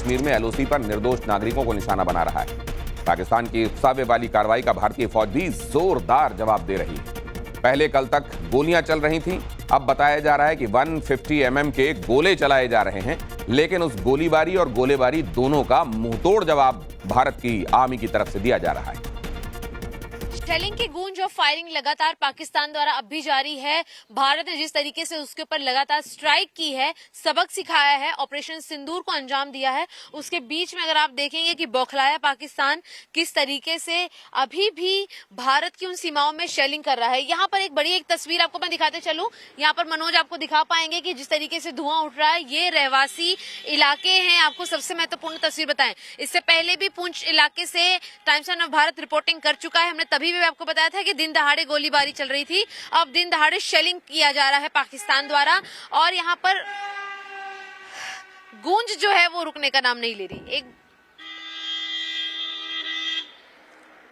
कश्मीर में एलओसी पर निर्दोष नागरिकों को निशाना बना रहा है। पाकिस्तान की उकसावे वाली कार्रवाई का भारतीय फौज भी जोरदार जवाब दे रही है। पहले कल तक गोलियां चल रही थीं, अब बताया जा रहा है कि 150 mm के गोले चलाए जा रहे हैं, लेकिन उस गोलीबारी और गोलेबारी दोनों का मुंहतोड़ जवाब भारत की आर्मी की तरफ से दिया जा रहा है। शेलिंग की गूंज और फायरिंग लगातार पाकिस्तान द्वारा अब भी जारी है। भारत ने जिस तरीके से उसके ऊपर लगातार स्ट्राइक की है, सबक सिखाया है, ऑपरेशन सिंदूर को अंजाम दिया है, उसके बीच में अगर आप देखेंगे कि बौखलाया पाकिस्तान किस तरीके से अभी भी भारत की उन सीमाओं में शेलिंग कर रहा है। यहाँ पर एक बड़ी तस्वीर आपको मैं दिखाते चलूं। यहाँ पर मनोज आपको दिखा पाएंगे कि जिस तरीके से धुआं उठ रहा है, ये रहवासी इलाके हैं। आपको सबसे महत्वपूर्ण तस्वीर बताएं, इससे पहले भी पुंछ इलाके से टाइम्स ऑफ भारत रिपोर्टिंग कर चुका है। हमने तभी आपको बताया था कि दिन दहाड़े गोलीबारी चल रही थी, अब दिन दहाड़े शेलिंग किया जा रहा है पाकिस्तान द्वारा, और यहाँ पर गूंज जो है वो रुकने का नाम नहीं ले रही। एक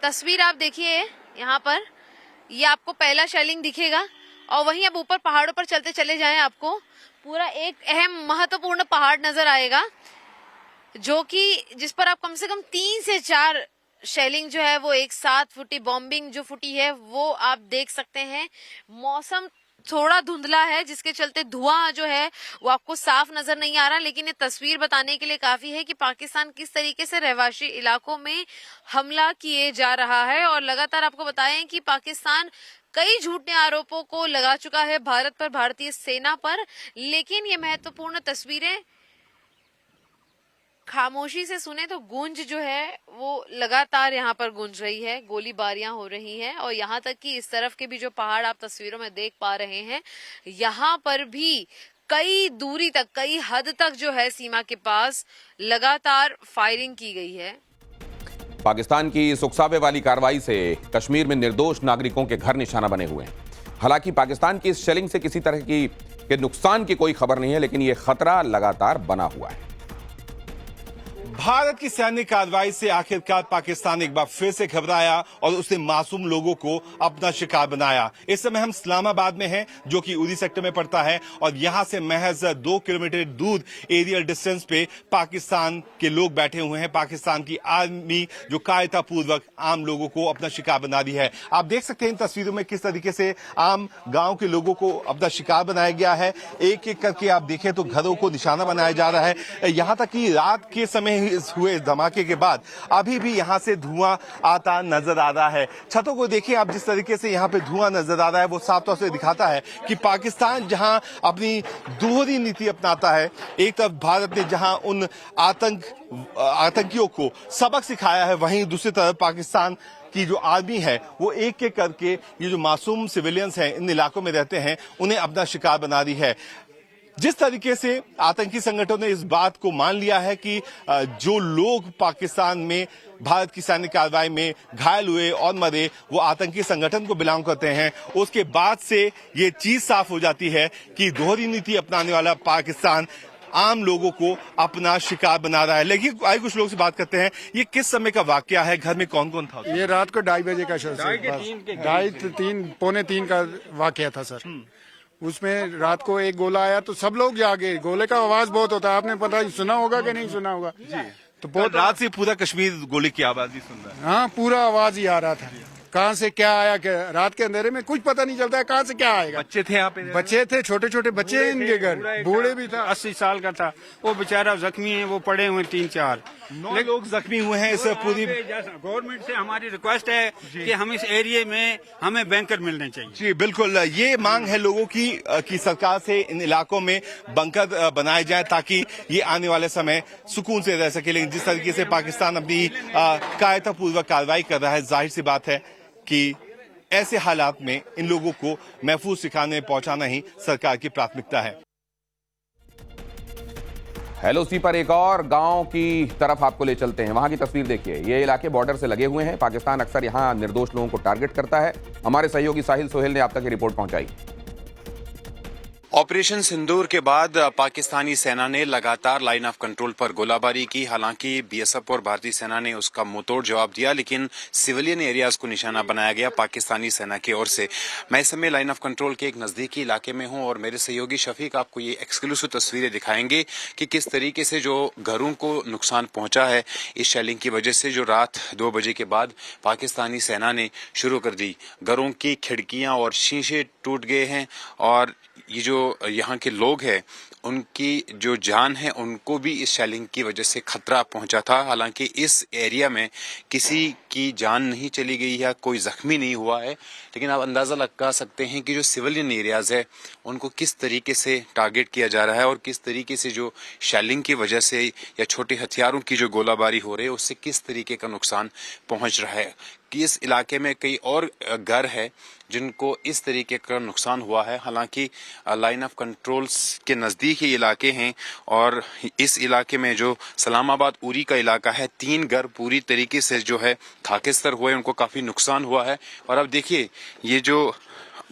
तस्वीर आप देखिए, यहाँ पर ये आपको पहला शेलिंग दिखेगा, और वहीं अब ऊपर पहाड़ों पर चलते चले जाएं, आपको पूरा एक अहम महत्वपूर्ण पहाड़ नजर आएगा, जो कि जिस पर आप कम से कम 3 से 4 शेलिंग जो है वो एक साथ फुटी, बॉम्बिंग जो फुटी है वो आप देख सकते हैं। मौसम थोड़ा धुंधला है, जिसके चलते धुआं जो है वो आपको साफ नजर नहीं आ रहा, लेकिन ये तस्वीर बताने के लिए काफी है कि पाकिस्तान किस तरीके से रहवाशी इलाकों में हमला किए जा रहा है। और लगातार आपको बताएं कि पाकिस्तान कई झूठे आरोपों को लगा चुका है भारत पर, भारतीय सेना पर, लेकिन ये महत्वपूर्ण तस्वीरें खामोशी से सुने तो गूंज जो है वो लगातार यहाँ पर गूंज रही है, गोलीबारियां हो रही हैं, और यहाँ तक कि इस तरफ के भी जो पहाड़ आप तस्वीरों में देख पा रहे हैं, यहाँ पर भी कई दूरी तक, कई हद तक जो है सीमा के पास लगातार फायरिंग की गई है। पाकिस्तान की इस उकसावे वाली कार्रवाई से कश्मीर में निर्दोष नागरिकों के घर निशाना बने हुए हैं। हालांकि पाकिस्तान की इस शेलिंग से किसी तरह के नुकसान की कोई खबर नहीं है, लेकिन यह खतरा लगातार बना हुआ है। भारत की सैन्य कार्रवाई से आखिरकार पाकिस्तान एक बार फिर से घबराया और उसने मासूम लोगों को अपना शिकार बनाया। इस समय हम इस्लामाबाद में हैं, जो कि उरी सेक्टर में पड़ता है, और यहां से महज 2 किलोमीटर दूर एरियल डिस्टेंस पे पाकिस्तान के लोग बैठे हुए हैं। पाकिस्तान की आर्मी जो कायरतापूर्वक आम लोगों को अपना शिकार बना रही है। आप देख सकते हैं इन तस्वीरों में किस तरीके से आम गांव के लोगों को अपना शिकार बनाया गया है। एक एक करके आप देखें तो घरों को निशाना बनाया जा रहा है। यहां तक कि रात के समय हुए धमाके के बाद अभी भी यहां से धुआं आता नजर आ रहा है। छतों को देखिए आप, जिस तरीके से यहां पे धुआं नजर आ रहा है वो साफ तौर से दिखाता है कि पाकिस्तान जहां अपनी दोहरी नीति अपनाता है, एक तरफ भारत ने जहां उन आतंकियों को सबक सिखाया है, वहीं दूसरी तरफ पाकिस्तान की जो आर्मी है वो एक एक करके ये जो मासूम सिविलियंस हैं, इन इलाकों में रहते हैं, उन्हें अपना शिकार बना रही है। जिस तरीके से आतंकी संगठनों ने इस बात को मान लिया है कि जो लोग पाकिस्तान में भारत की सैन्य कार्रवाई में घायल हुए और मरे वो आतंकी संगठन को बिलोंग करते हैं, उसके बाद से ये चीज साफ हो जाती है कि दोहरी नीति अपनाने वाला पाकिस्तान आम लोगों को अपना शिकार बना रहा है। लेकिन आइए कुछ लोग से बात करते हैं, ये किस समय का वाकया है, घर में कौन कौन था? ये रात को 2:30 बजे का पौने 3 का वाकया था सर। उसमें रात को एक गोला आया तो सब लोग जागे, गोले का आवाज बहुत होता है, आपने पता सुना होगा कि नहीं सुना होगा जी। तो बहुत रात से पूरा कश्मीर गोली की आवाज ही सुन रहा है। हाँ, पूरा आवाज ही आ रहा था, कहाँ से क्या आया, क्या रात के अंधेरे में कुछ पता नहीं चलता है कहाँ से क्या आएगा। बच्चे थे यहाँ पे? बच्चे थे, छोटे छोटे बच्चे हैं इनके घर, बूढ़े भी था, 80 साल का था वो बेचारा, जख्मी है, वो पड़े हुए 3-4 लोग जख्मी हुए हैं। इस पूरी गवर्नमेंट से हमारी रिक्वेस्ट है कि हम इस एरिया में हमें बैंकर मिलने चाहिए। जी बिल्कुल, ये मांग है लोगों की सरकार से इन इलाकों में बंकर बनाए जाए ताकि ये आने वाले समय सुकून से रह सके। लेकिन जिस तरीके से पाकिस्तान अपनी कायरतापूर्वक कार्रवाई कर रहा है, जाहिर सी बात है कि ऐसे हालात में इन लोगों को महफूज ठिकाने पहुंचाना ही सरकार की प्राथमिकता है। एलओसी पर एक और गांव की तरफ आपको ले चलते हैं। वहां की तस्वीर देखिए, ये इलाके बॉर्डर से लगे हुए हैं। पाकिस्तान अक्सर यहां निर्दोष लोगों को टारगेट करता है। हमारे सहयोगी साहिल सोहेल ने आप तक ये रिपोर्ट पहुंचाई। ऑपरेशन सिंदूर के बाद पाकिस्तानी सेना ने लगातार लाइन ऑफ कंट्रोल पर गोलाबारी की। हालांकि बीएसएफ और भारतीय सेना ने उसका मुंहतोड़ जवाब दिया, लेकिन सिविलियन एरियाज को निशाना बनाया गया पाकिस्तानी सेना की ओर से। मैं इस समय लाइन ऑफ कंट्रोल के एक नजदीकी इलाके में हूं और मेरे सहयोगी शफीक आपको ये एक्सक्लूसिव तस्वीरें दिखाएंगे कि किस तरीके से जो घरों को नुकसान पहुंचा है इस शेलिंग की वजह से, जो रात 2 बजे के बाद पाकिस्तानी सेना ने शुरू कर दी। घरों की खिड़कियां और शीशे टूट गए हैं और ये जो यहाँ के लोग हैं उनकी जो जान है उनको भी इस शेलिंग की वजह से खतरा पहुंचा था। हालांकि इस एरिया में किसी की जान नहीं चली गई है, कोई जख्मी नहीं हुआ है, लेकिन आप अंदाजा लगा सकते हैं कि जो सिविलियन एरियाज है उनको किस तरीके से टारगेट किया जा रहा है और किस तरीके से जो शेलिंग की वजह से या छोटे हथियारों की जो गोलाबारी हो रही है उससे किस तरीके का नुकसान पहुंच रहा है। कि इस इलाके में कई और घर है जिनको इस तरीके का नुकसान हुआ है। हालांकि लाइन ऑफ कंट्रोल्स के नज़दीक ही इलाके हैं और इस इलाके में जो सलामाबाद उरी का इलाका है, 3 घर पूरी तरीके से जो है खाकिस्तर हुए, उनको काफ़ी नुकसान हुआ है। और अब देखिए ये जो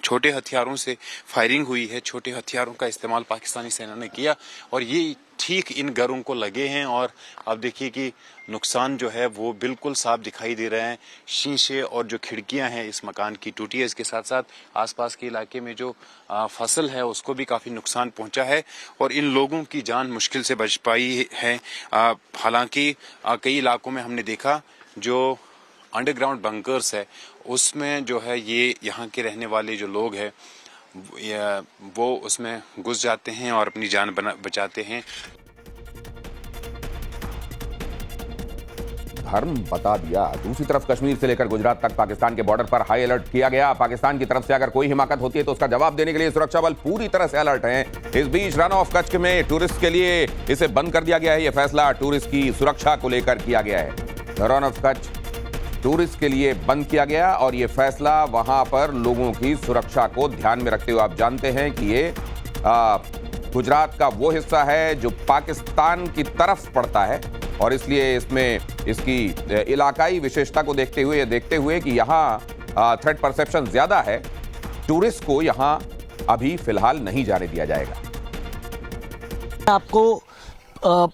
छोटे हथियारों से फायरिंग हुई है, छोटे हथियारों का इस्तेमाल पाकिस्तानी सेना ने किया और ये ठीक इन घरों को लगे हैं। और अब देखिए कि नुकसान जो है वो बिल्कुल साफ दिखाई दे रहे हैं। शीशे और जो खिड़कियां हैं इस मकान की टूटी है। इसके साथ साथ आसपास के इलाके में जो फसल है उसको भी काफ़ी नुकसान पहुंचा है और इन लोगों की जान मुश्किल से बच पाई है। हालांकि कई इलाकों में हमने देखा जो अंडरग्राउंड बंकर्स है उसमें जो है ये यहाँ के रहने वाले जो लोग हैं वो उसमें घुस जाते हैं और अपनी जान बचाते हैं। धर्म बता दिया। दूसरी तरफ कश्मीर से लेकर गुजरात तक पाकिस्तान के बॉर्डर पर हाई अलर्ट किया गया। पाकिस्तान की तरफ से अगर कोई हिमाकत होती है तो उसका जवाब देने के लिए सुरक्षा बल पूरी तरह से अलर्ट हैं। इस बीच रन ऑफ कच्छ में टूरिस्ट के लिए इसे बंद कर दिया गया है। यह फैसला टूरिस्ट की सुरक्षा को लेकर किया गया है। रन ऑफ कच्छ टूरिस्ट के लिए बंद किया गया और यह फैसला वहां पर लोगों की सुरक्षा को ध्यान में रखते हुए, आप जानते हैं कि ये गुजरात का वो हिस्सा है जो पाकिस्तान की तरफ पड़ता है और इसलिए इसमें इसकी इलाकाई विशेषता को देखते हुए कि यहाँ थ्रेट परसेप्शन ज्यादा है, टूरिस्ट को यहाँ अभी फिलहाल नहीं जाने दिया जाएगा। आपको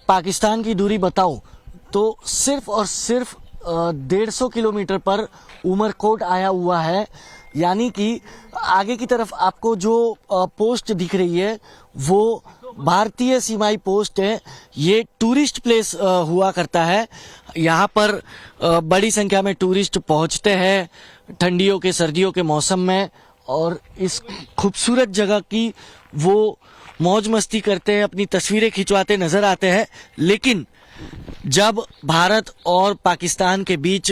पाकिस्तान की दूरी बताऊं तो सिर्फ और सिर्फ 150 किलोमीटर पर उमरकोट आया हुआ है। यानी कि आगे की तरफ आपको जो पोस्ट दिख रही है वो भारतीय सीमाई पोस्ट है। ये टूरिस्ट प्लेस हुआ करता है। यहाँ पर बड़ी संख्या में टूरिस्ट पहुँचते हैं ठंडियों के सर्दियों के मौसम में और इस खूबसूरत जगह की वो मौज मस्ती करते हैं, अपनी तस्वीरें खिंचवाते नजर आते हैं। लेकिन जब भारत और पाकिस्तान के बीच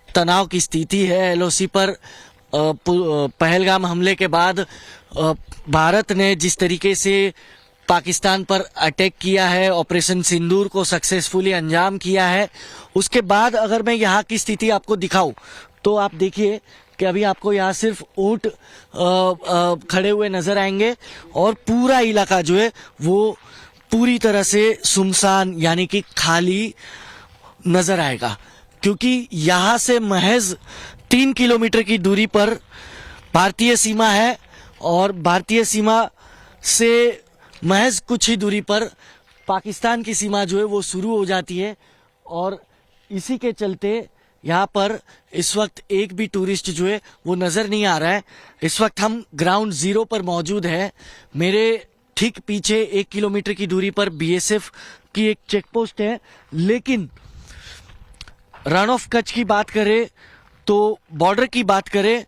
तनाव की स्थिति है, एलओसी पर पहलगाम हमले के बाद भारत ने जिस तरीके से पाकिस्तान पर अटैक किया है, ऑपरेशन सिंदूर को सक्सेसफुली अंजाम किया है, उसके बाद अगर मैं यहाँ की स्थिति आपको दिखाऊं तो आप देखिए कि अभी आपको यहाँ सिर्फ ऊंट खड़े हुए नजर आएंगे और पूरा इलाका जो है वो पूरी तरह से सुनसान यानी कि खाली नजर आएगा, क्योंकि यहाँ से महज 3 किलोमीटर की दूरी पर भारतीय सीमा है और भारतीय सीमा से महज कुछ ही दूरी पर पाकिस्तान की सीमा जो है वो शुरू हो जाती है। और इसी के चलते यहाँ पर इस वक्त एक भी टूरिस्ट जो है वो नजर नहीं आ रहा है। इस वक्त हम ग्राउंड जीरो पर मौजूद है। मेरे ठीक पीछे 1 किलोमीटर की दूरी पर बीएसएफ की एक चेक पोस्ट है। लेकिन रन ऑफ कच्छ की बात करें तो बॉर्डर की बात करें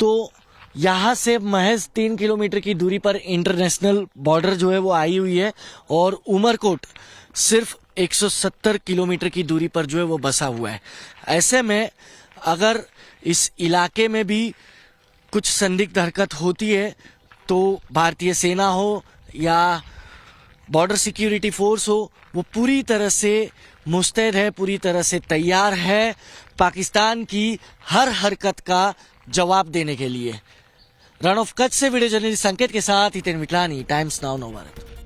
तो यहाँ से महज 3 किलोमीटर की दूरी पर इंटरनेशनल बॉर्डर जो है वो आई हुई है और उमरकोट सिर्फ 170 किलोमीटर की दूरी पर जो है वो बसा हुआ है। ऐसे में अगर इस इलाके में भी कुछ संदिग्ध हरकत होती है तो भारतीय सेना हो या बॉर्डर सिक्योरिटी फोर्स हो, वो पूरी तरह से मुस्तैद है, पूरी तरह से तैयार है पाकिस्तान की हर हरकत का जवाब देने के लिए। रन ऑफ कच्छ से वीडियो जर्नलिस्ट संकेत के साथ हितेन विकलानी, टाइम्स नाउ नव भारत।